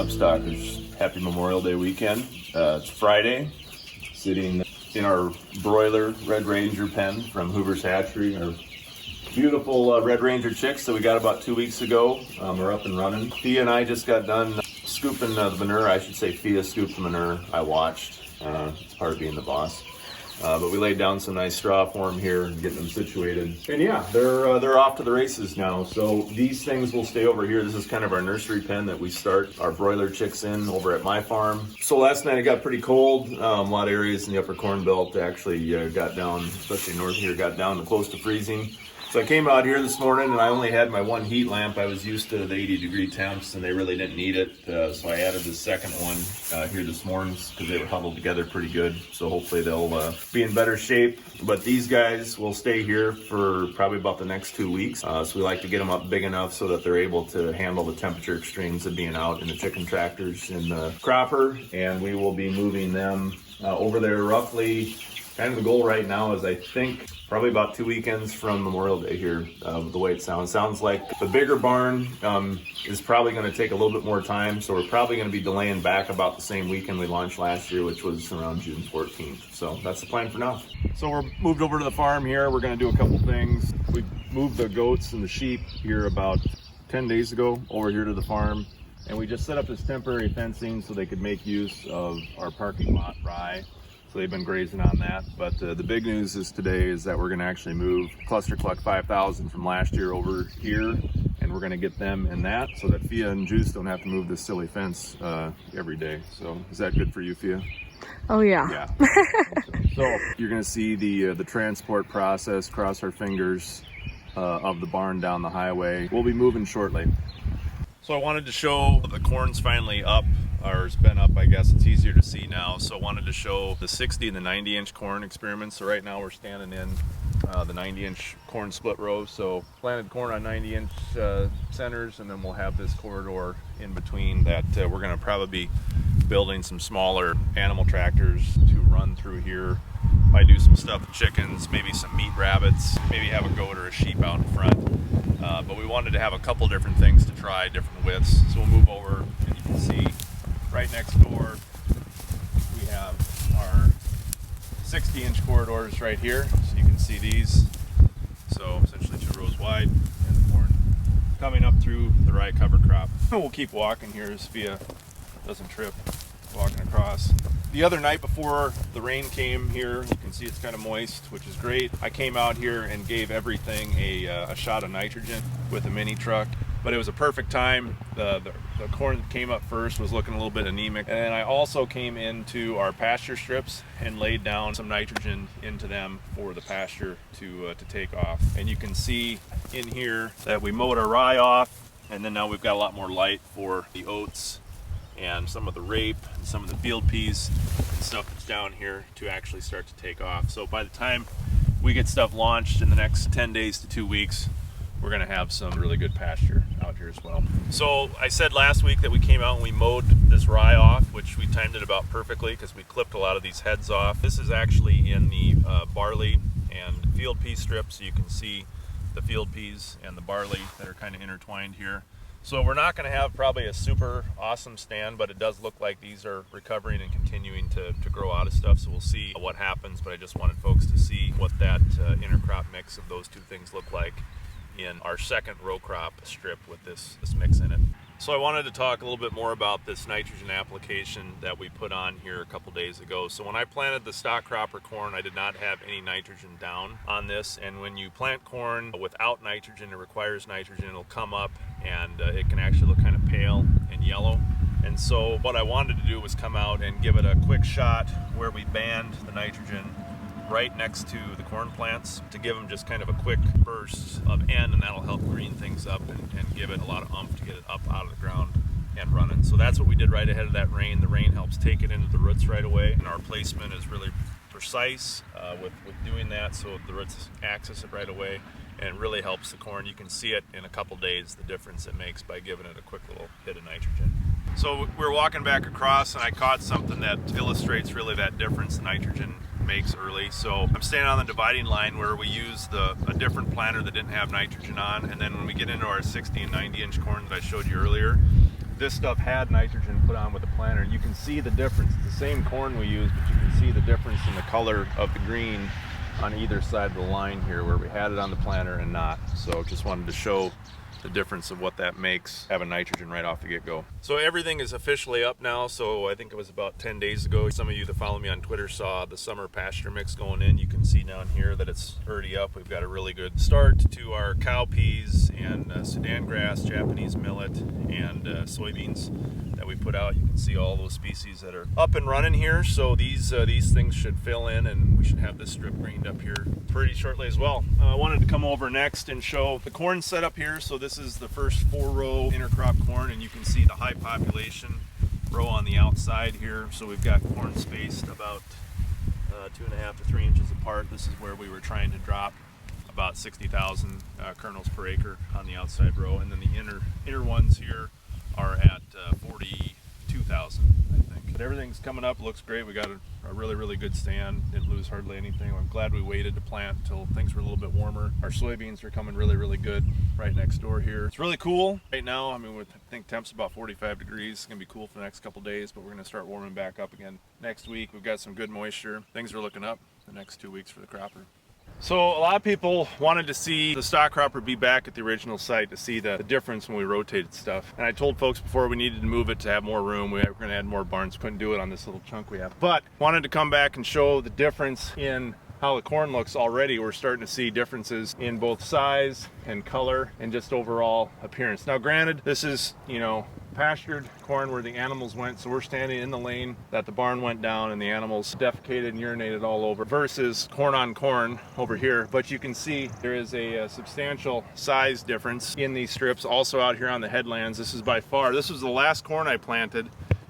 Upstockers. Happy Memorial Day weekend. It's Friday, sitting in our broiler Red Ranger pen from Hoover's Hatchery. Our beautiful Red Ranger chicks that we got about 2 weeks ago are up and running. Thea and I just got done scooping the manure. I should say Thea scooped the manure. I watched. It's part of being the boss. But we laid down some nice straw for them here and getting them situated. And yeah, they're off to the races now. So these things will stay over here. This is kind of our nursery pen that we start our broiler chicks in over at my farm. So last night it got pretty cold. A lot of areas in the upper corn belt actually got down, especially north here, got down to close to freezing. So I came out here this morning and I only had my one heat lamp. I was used to the 80-degree temps and they really didn't need it. So I added the second one here this morning because they were huddled together pretty good. So hopefully they'll be in better shape. But these guys will stay here for probably about the next 2 weeks. So we like to get them up big enough so that they're able to handle the temperature extremes of being out in the chicken tractors in the cropper. And we will be moving them over there roughly. Kind of the goal right now is I think probably about 2 weekends from Memorial Day here, the way it sounds. Sounds like the bigger barn is probably going to take a little bit more time, so we're probably going to be delaying back about the same weekend we launched last year, which was around June 14th. So that's the plan for now. So we're moved over to the farm here. We're going to do a couple things. We moved the goats and the sheep here about 10 days ago over here to the farm, and we just set up this temporary fencing so they could make use of our parking lot rye. So they've been grazing on that, but the big news is today is that we're going to actually move Cluster Cluck 5000 from last year over here, and we're going to get them in that so that Fia and Juice don't have to move this silly fence every day. So is that good for you, Fia? Oh yeah. Yeah. So you're going to see the transport process, cross our fingers, of the barn down the highway. We'll be moving shortly. So I wanted to show the corn's finally up, or it's been up, I guess. It's easier to see now. So I wanted to show the 60 and the 90-inch corn experiments. So right now we're standing in the 90-inch corn split row. So planted corn on 90-inch centers, and then we'll have this corridor in between that we're going to probably be building some smaller animal tractors to run through here. Might do some stuff with chickens, maybe some meat rabbits, maybe have a goat or a sheep out in front. But we wanted to have a couple different things to try, different widths. So we'll move over, and you can see right next door we have our 60-inch corridors right here. So you can see these. So essentially 2 rows wide, and the corn coming up through the rye cover crop. We'll keep walking here as Fia doesn't trip walking across. The other night before the rain came here, you can see it's kind of moist, which is great. I came out here and gave everything a shot of nitrogen with a mini truck, but it was a perfect time. The corn that came up first was looking a little bit anemic, and I also came into our pasture strips and laid down some nitrogen into them for the pasture to take off. And you can see in here that we mowed our rye off, and then now we've got a lot more light for the oats and some of the rape and some of the field peas and stuff that's down here to actually start to take off. So by the time we get stuff launched in the next 10 days to 2 weeks, we're gonna have some really good pasture out here as well. So I said last week that we came out and we mowed this rye off, which we timed it about perfectly because we clipped a lot of these heads off. This is actually in the barley and field pea strips, so you can see the field peas and the barley that are kind of intertwined here. So we're not going to have probably a super awesome stand, but it does look like these are recovering and continuing to grow out of stuff. So we'll see what happens, but I just wanted folks to see what that intercrop mix of those two things look like in our second row crop strip with this mix in it. So I wanted to talk a little bit more about this nitrogen application that we put on here a couple days ago. So when I planted the stock cropper corn, I did not have any nitrogen down on this. And when you plant corn without nitrogen, it requires nitrogen, it'll come up and it can actually look kind of pale and yellow. And so what I wanted to do was come out and give it a quick shot where we band the nitrogen right next to the corn plants to give them just kind of a quick burst of N, and that'll help green things up and give it a lot of oomph to get it up out of the ground and running. So that's what we did right ahead of that rain. The rain helps take it into the roots right away, and our placement is really precise with doing that so the roots access it right away, and it really helps the corn. You can see it in a couple days, the difference it makes by giving it a quick little hit of nitrogen. So we're walking back across and I caught something that illustrates really that difference nitrogen makes early. So I'm standing on the dividing line where we used a different planter that didn't have nitrogen on, and then when we get into our 60 and 90 inch corn that I showed you earlier, this stuff had nitrogen put on with the planter. You can see the difference. It's the same corn we use, but you can see the difference in the color of the green on either side of the line here, where we had it on the planter and not. So just wanted to show the difference of what that makes having nitrogen right off the get-go. So everything is officially up now. So I think it was about 10 days ago. Some of you that follow me on Twitter saw the summer pasture mix going in. You can see down here that it's already up. We've got a really good start to our cowpeas and Sudan grass, Japanese millet, and soybeans that we put out. You can see all those species that are up and running here. So these things should fill in, and we should have this strip greened up here pretty shortly as well. I wanted to come over next and show the corn setup here. So this is the first 4-row intercrop corn, and you can see the high population row on the outside here. So we've got corn spaced about 2.5 to 3 inches apart. This is where we were trying to drop about 60,000 kernels per acre on the outside row, and then the inner ones here are at 42,000, I think. But everything's coming up, looks great. We got a really good stand, didn't lose hardly anything. I'm glad we waited to plant until things were a little bit warmer. Our soybeans are coming really good right next door here. It's really cool right now. I mean, I think temps about 45 degrees. It's gonna be cool for the next couple days, but we're gonna start warming back up again next week. We've got some good moisture. Things are looking up the next 2 weeks for the cropper. So a lot of people wanted to see the stock cropper be back at the original site to see the difference when we rotated stuff. And I told folks before we needed to move it to have more room. We were going to add more barns. Couldn't do it on this little chunk we have. But wanted to come back and show the difference in how the corn looks already. We're starting to see differences in both size and color and just overall appearance. Now granted, this is, you know, pastured corn where the animals went, so we're standing in the lane that the barn went down and the animals defecated and urinated all over, versus corn on corn over here. But you can see there is a substantial size difference in these strips. Also out here on the headlands, this was the last corn I planted,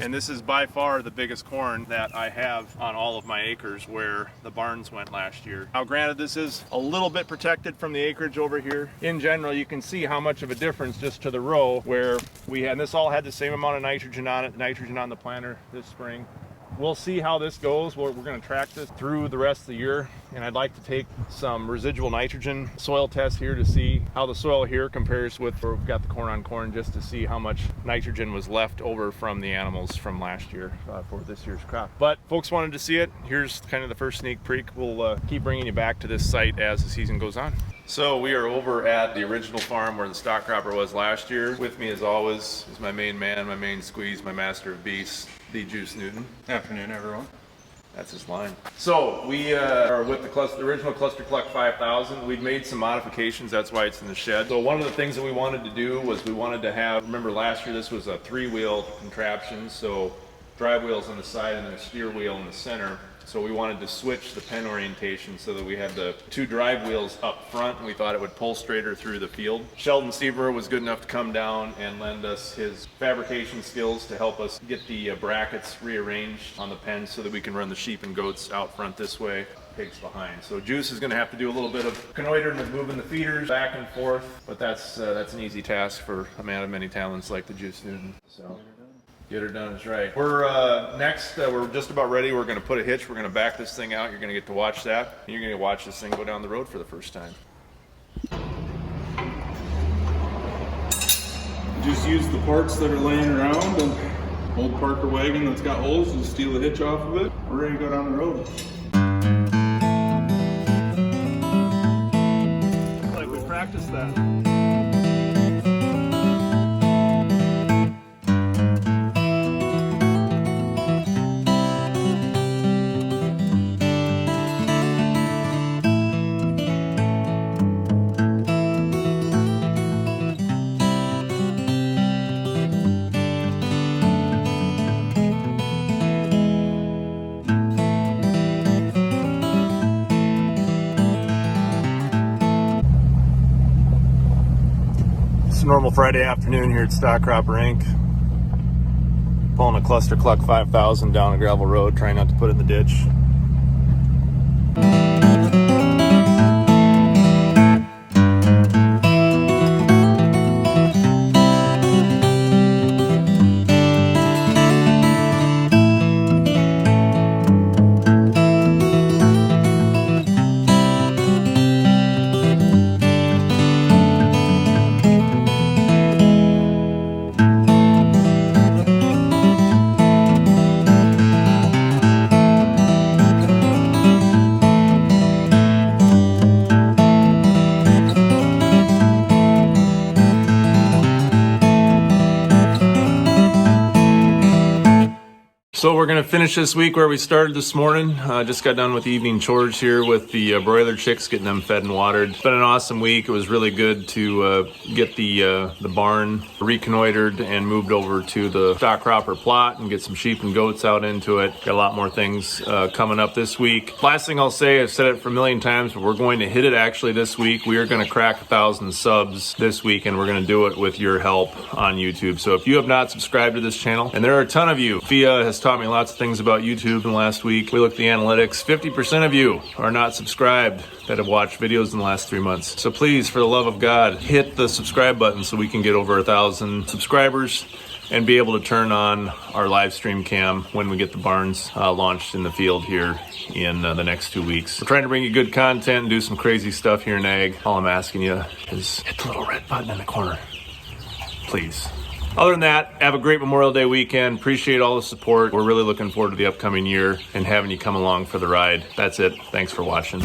and this is by far the biggest corn that I have on all of my acres where the barns went last year. Now granted, this is a little bit protected from the acreage over here. In general, you can see how much of a difference just to the row where we had, and this all had the same amount of nitrogen on it, nitrogen on the planter this spring. We'll see how this goes. We're going to track this through the rest of the year, and I'd like to take some residual nitrogen soil tests here to see how the soil here compares with where we've got the corn on corn, just to see how much nitrogen was left over from the animals from last year for this year's crop. But folks wanted to see it. Here's kind of the first sneak peek. We'll keep bringing you back to this site as the season goes on. So we are over at the original farm where the stock cropper was last year. With me as always is my main man, my main squeeze, my master of beasts, the Juice Newton. Afternoon, everyone. That's his line. So we are with the original Cluster Cluck 5000. We've made some modifications, that's why it's in the shed. So one of the things that we wanted to do was we wanted to have, remember last year this was a 3-wheel contraption, so drive wheels on the side and then a steer wheel in the center. So we wanted to switch the pen orientation so that we had the 2 drive wheels up front, and we thought it would pull straighter through the field. Sheldon Seaver was good enough to come down and lend us his fabrication skills to help us get the brackets rearranged on the pen so that we can run the sheep and goats out front this way, pigs behind. So Juice is going to have to do a little bit of connoitering with moving the feeders back and forth, but that's an easy task for a man of many talents like the Juice Newton. So. Get her done is right. We're next, we're just about ready. We're going to put a hitch. We're going to back this thing out. You're going to get to watch that. And you're going to watch this thing go down the road for the first time. Just use the parts that are laying around, and old Parker wagon that's got holes, just steal the hitch off of it. We're ready to go down the road. Like we practiced that. Normal Friday afternoon here at Stock Cropper Inc. Pulling a Cluster Cluck 5000 down a gravel road, trying not to put it in the ditch. So we're going to finish this week where we started this morning. Just got done with evening chores here with the broiler chicks, getting them fed and watered. It's been an awesome week. It was really good to get the barn reconnoitered and moved over to the stock cropper plot and get some sheep and goats out into it. Got a lot more things coming up this week. Last thing I'll say, I've said it for a million times, but we're going to hit it actually this week. We are going to crack 1,000 subs this week, and we're going to do it with your help on YouTube. So if you have not subscribed to this channel, and there are a ton of you, Fia has taught me lots of things about YouTube in the last week. We looked at the analytics. 50% of you are not subscribed that have watched videos in the last 3 months. So please, for the love of God, hit the subscribe button so we can get over 1,000 subscribers and be able to turn on our live stream cam when we get the barns launched in the field here in the next 2 weeks. We're trying to bring you good content and do some crazy stuff here in ag. All I'm asking you is hit the little red button in the corner, please. Other than that, have a great Memorial Day weekend. Appreciate all the support. We're really looking forward to the upcoming year and having you come along for the ride. That's it. Thanks for watching.